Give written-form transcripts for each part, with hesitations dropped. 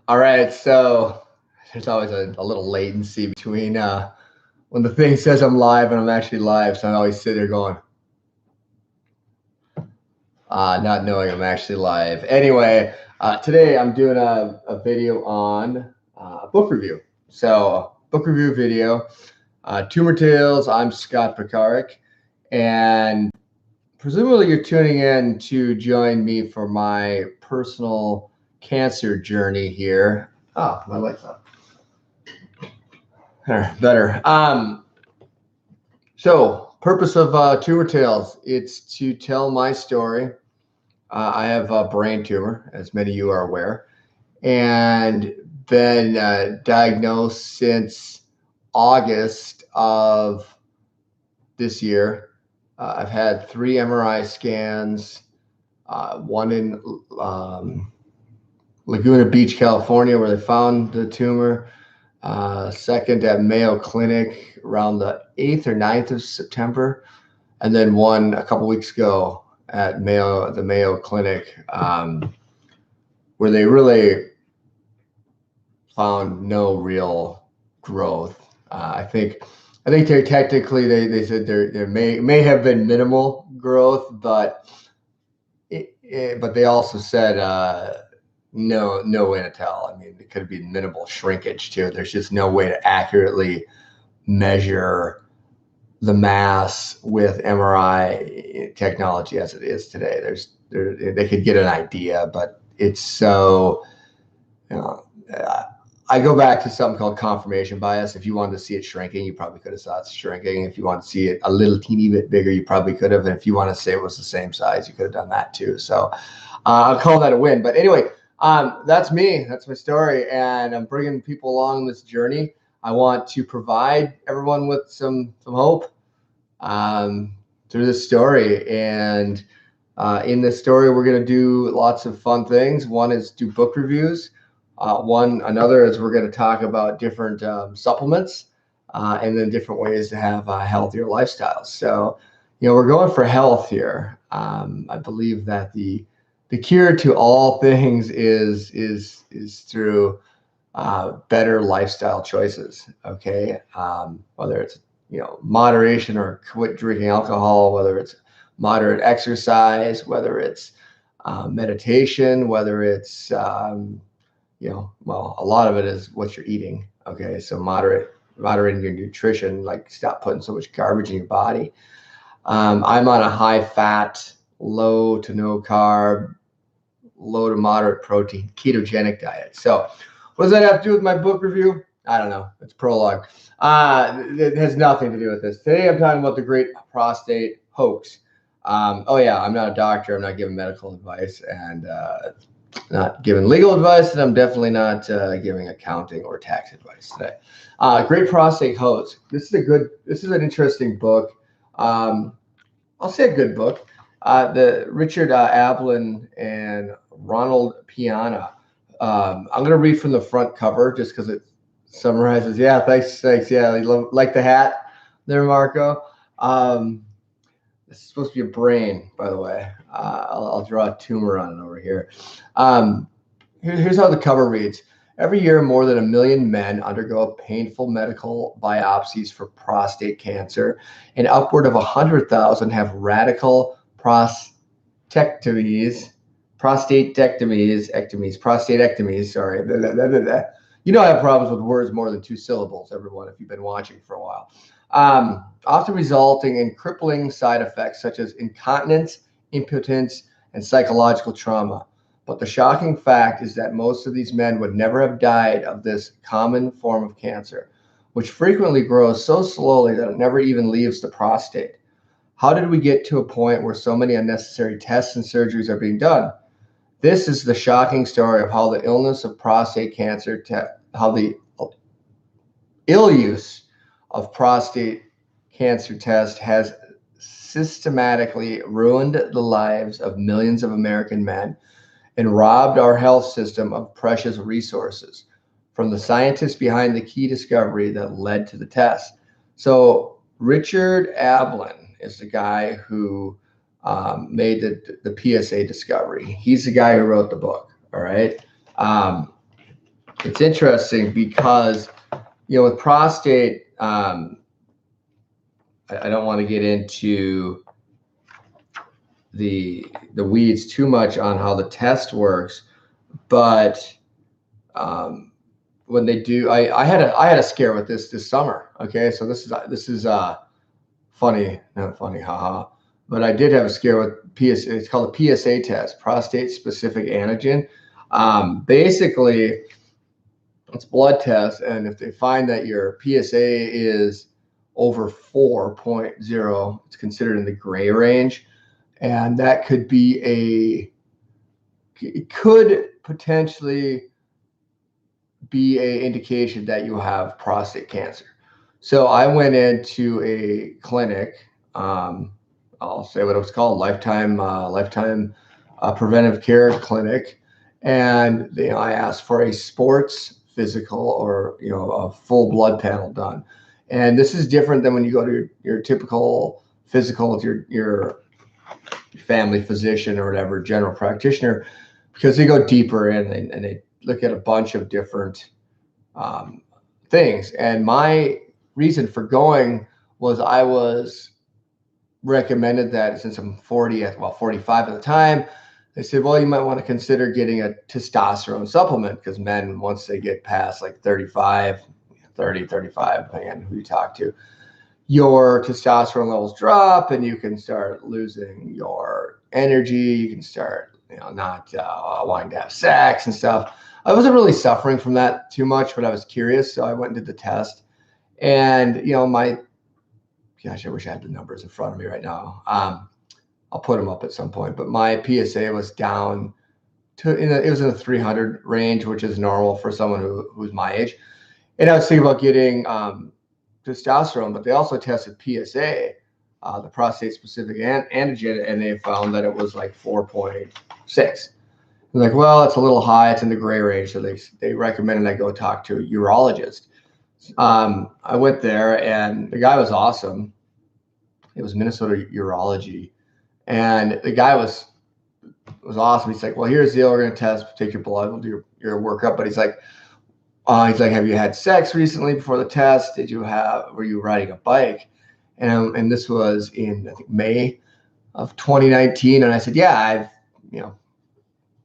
All right, so there's always a little latency between when the thing says I'm live and I'm actually live. So I always sit there going, not knowing I'm actually live. Anyway, today I'm doing a video on a book review. So, book review video, Tumor Tales. I'm Scot Pekarek, and presumably you're tuning in to join me for my personal cancer journey here. Oh, my light's up. Better. So purpose of Tumor Tales, it's to tell my story. I have a brain tumor, as many of you are aware, and been diagnosed since August of this year. I've had 3 MRI scans, one in Laguna Beach, California, where they found the tumor. Second at Mayo Clinic around the 8th or 9th of September, and then one a couple weeks ago at the Mayo Clinic, where they really found no real growth. I think they technically they said there may have been minimal growth, but but they also said no way to tell. I mean, it could be minimal shrinkage too. There's just no way to accurately measure the mass with MRI technology as it is today. They could get an idea, but it's so, you know, I go back to something called confirmation bias. If you wanted to see it shrinking, you probably could have saw it shrinking. If you want to see it a little teeny bit bigger, you probably could have. And if you want to say it was the same size, you could have done that too. So I'll call that a win. But anyway, that's me. That's my story. And I'm bringing people along this journey. I want to provide everyone with some hope through this story. And in this story, we're going to do lots of fun things. One is do book reviews. Another is we're going to talk about different supplements and then different ways to have healthier lifestyles. So, we're going for health here. I believe that the cure to all things is through better lifestyle choices. Okay, whether it's moderation or quit drinking alcohol, whether it's moderate exercise, whether it's meditation, whether it's a lot of it is what you're eating. Okay, so moderating your nutrition, like stop putting so much garbage in your body. I'm on a high fat, low to no carb, low to moderate protein, ketogenic diet. So what does that have to do with my book review? I don't know. It's Prologue. It has nothing to do with this. Today I'm talking about the great prostate hoax. Oh yeah, I'm not a doctor. I'm not giving medical advice and not giving legal advice, and I'm definitely not giving accounting or tax advice today. Great prostate hoax. This is an interesting book. I'll say a good book. The Richard Ablin and Ronald Piana. I'm going to read from the front cover just because it summarizes. Yeah, thanks. Yeah, like the hat there, Marco. This is supposed to be a brain, by the way. I'll draw a tumor on it over here. Here's how the cover reads. Every year, more than 1 million men undergo painful medical biopsies for prostate cancer, and upward of 100,000 have radical prostatectomies. Sorry. I have problems with words more than 2 syllables, everyone, if you've been watching for a while. Often resulting in crippling side effects such as incontinence, impotence, and psychological trauma. But the shocking fact is that most of these men would never have died of this common form of cancer, which frequently grows so slowly that it never even leaves the prostate. How did we get to a point where so many unnecessary tests and surgeries are being done? This is the shocking story of how the illness of prostate cancer, how the ill use of prostate cancer test has systematically ruined the lives of millions of American men and robbed our health system of precious resources from the scientists behind the key discovery that led to the test. So Richard Ablin is the guy who made the PSA discovery. He's the guy who wrote the book. All right. it's interesting because, with prostate, I don't want to get into the weeds too much on how the test works, but when they do, I had a scare with this summer. Okay, so this is funny, not funny, haha. But I did have a scare with PSA. It's called a PSA test, prostate specific antigen. Basically, it's blood test, and if they find that your PSA is over 4.0, it's considered in the gray range, and that could be it could potentially be a indication that you have prostate cancer. So I went into a clinic. I'll say what it was called, Lifetime Preventive Care Clinic, and I asked for a sports physical or a full blood panel done. And this is different than when you go to your typical physical with your family physician or whatever, general practitioner, because they go deeper in and they look at a bunch of different things. And my reason for going was I was recommended that since I'm 45 at the time, they said, well, you might want to consider getting a testosterone supplement, because men, once they get past like 35, depending on who you talk to, your testosterone levels drop and you can start losing your energy. You can start, not wanting to have sex and stuff. I wasn't really suffering from that too much, but I was curious. So I went and did the test, and, gosh, I wish I had the numbers in front of me right now. I'll put them up at some point, but my PSA was down to, it was in the 300 range, which is normal for someone who's my age. And I was thinking about getting testosterone, but they also tested PSA, the prostate specific antigen, and they found that it was like 4.6. Like, well, it's a little high. It's in the gray range. So they recommended I go talk to a urologist. I went there, and the guy was awesome. It was Minnesota Urology, and the guy was awesome. He's like, well, here's the deal. We're going to test, take your blood, we'll do your workup. But he's like, have you had sex recently before the test? Were you riding a bike? And this was in, I think, May of 2019. And I said, yeah, I've,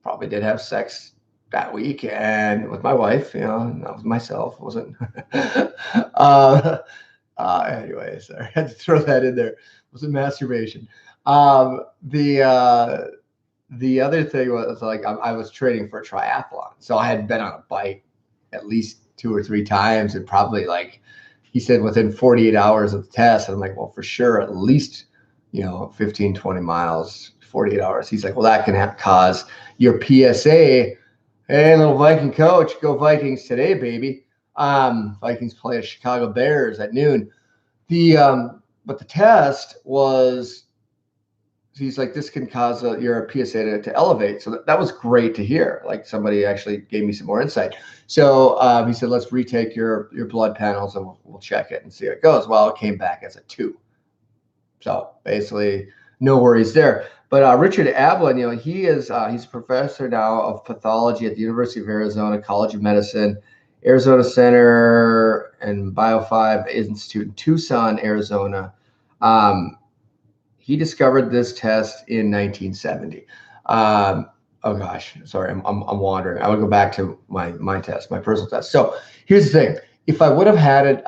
probably did have sex that week, and with my wife, not with myself. It wasn't. Anyway, sorry, I had to throw that in there. It wasn't masturbation. The other thing was, like, I was training for a triathlon, so I had been on a bike at least 2 or 3 times, and probably, like he said, within 48 hours of the test. And I'm like, well, for sure, at least 15, 20 miles, 48 hours. He's like, well, that can cause your PSA. Hey, little Viking coach, go Vikings today, baby. Vikings play the Chicago Bears at noon. But the test was, he's like, this can cause your PSA to elevate. So that was great to hear. Like, somebody actually gave me some more insight. So he said, let's retake your blood panels and we'll check it and see how it goes. Well, it came back as a 2. So basically, no worries there. But Richard Ablin, he's a professor now of pathology at the University of Arizona College of Medicine, Arizona Center and Bio5 Institute in Tucson, Arizona. He discovered this test in 1970. Oh gosh, sorry, I'm wandering. I would go back to my test, my personal test. So here's the thing: if I would have had it,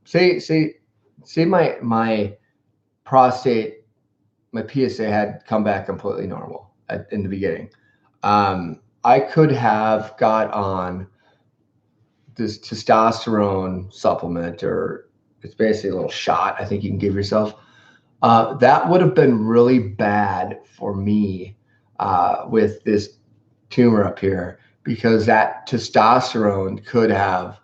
say my prostate, my PSA had come back completely normal in the beginning, I could have got on this testosterone supplement, or it's basically a little shot I think you can give yourself. That would have been really bad for me with this tumor up here, because that testosterone could have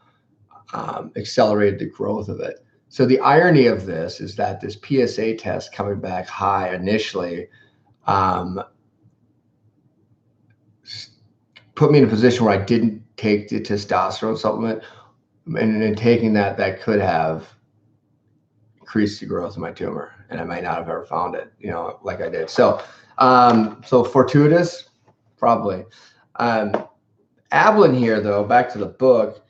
accelerated the growth of it. So the irony of this is that this PSA test coming back high initially put me in a position where I didn't take the testosterone supplement, and in taking that could have increased the growth of my tumor, and I might not have ever found it, like I did. So, so fortuitous, probably. Ablin here, though, back to the book,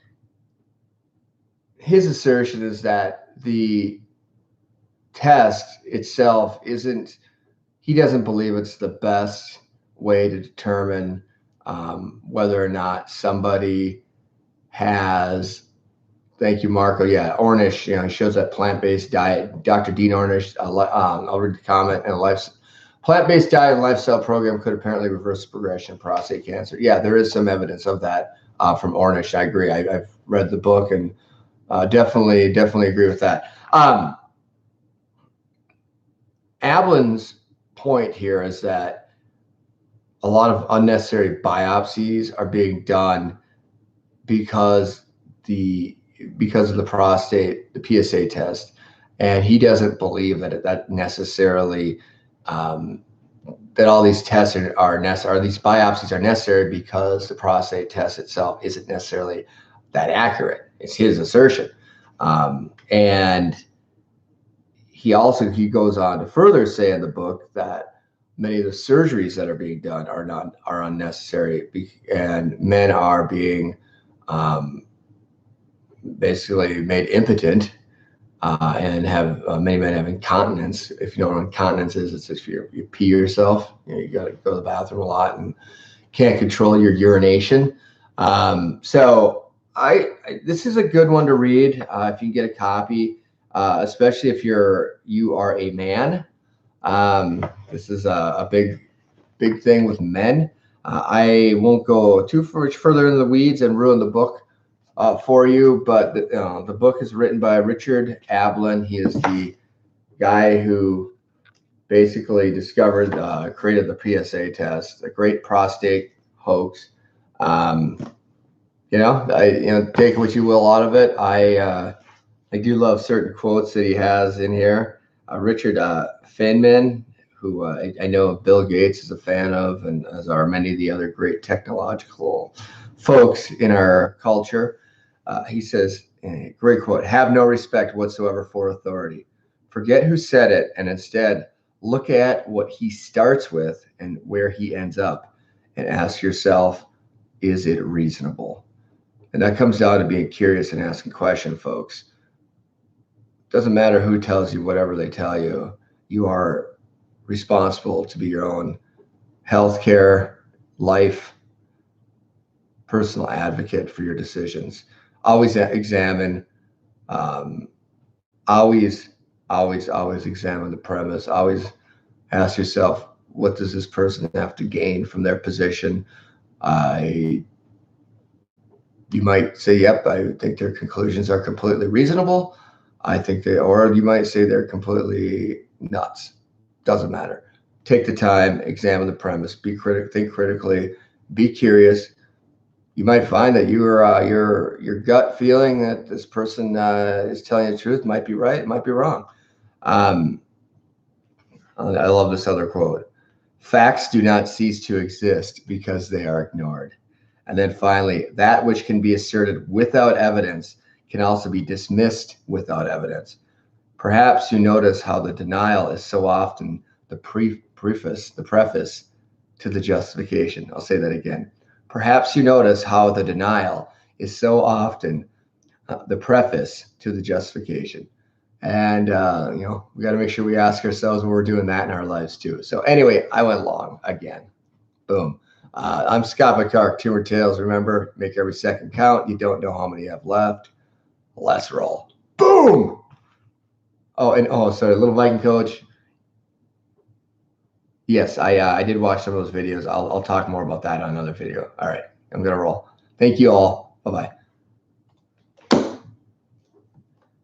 his assertion is that the test itself isn't, he doesn't believe it's the best way to determine whether or not somebody has, thank you, Marco. Yeah, Ornish, he shows that plant-based diet. Dr. Dean Ornish, I'll read the comment, and plant-based diet and lifestyle program could apparently reverse the progression of prostate cancer. Yeah, there is some evidence of that from Ornish. I agree. I've read the book and definitely agree with that. Ablin's point here is that a lot of unnecessary biopsies are being done because of the prostate, the PSA test, and he doesn't believe that necessarily that all these tests are necessary, or these biopsies are necessary, because the prostate test itself isn't necessarily that accurate. It's his assertion, and he goes on to further say in the book that many of the surgeries that are being done are unnecessary, and men are being basically made impotent, and have many men have incontinence. If you know what incontinence is, it's if you pee yourself. You got to go to the bathroom a lot and can't control your urination. So this is a good one to read if you can get a copy, especially if you are a man. This is a big thing with men. I won't go too much further into the weeds and ruin the book for you, but the book is written by Richard Ablin. He is the guy who basically created the PSA test, the great prostate hoax. Take what you will out of it. I do love certain quotes that he has in here. Richard Feynman, who I know Bill Gates is a fan of, and as are many of the other great technological folks in our culture. He says, great quote, "Have no respect whatsoever for authority. Forget who said it, and instead look at what he starts with and where he ends up, and ask yourself, is it reasonable?" And that comes down to being curious and asking questions, folks. Doesn't matter who tells you whatever they tell you. You are responsible to be your own healthcare, life, personal advocate for your decisions. Always examine, always examine the premise. Always ask yourself, what does this person have to gain from their position? You might say, yep, I think their conclusions are completely reasonable. Or you might say they're completely nuts. Doesn't matter. Take the time, examine the premise, think critically, be curious. You might find that your gut feeling that this person is telling you the truth might be right, it might be wrong. I love this other quote. Facts do not cease to exist because they are ignored. And then finally, that which can be asserted without evidence can also be dismissed without evidence. Perhaps you notice how the denial is so often the preface to the justification. I'll say that again. Perhaps you notice how the denial is so often the preface to the justification. And, we got to make sure we ask ourselves when we're doing that in our lives too. So anyway, I went long again. Boom. I'm Scot Pekarek, Tumor Tales. Remember, make every second count. You don't know how many you have left. Let's roll. Boom. Sorry, Little Viking Coach. Yes, I did watch some of those videos. I'll talk more about that on another video. All right, I'm gonna roll. Thank you all. Bye-bye.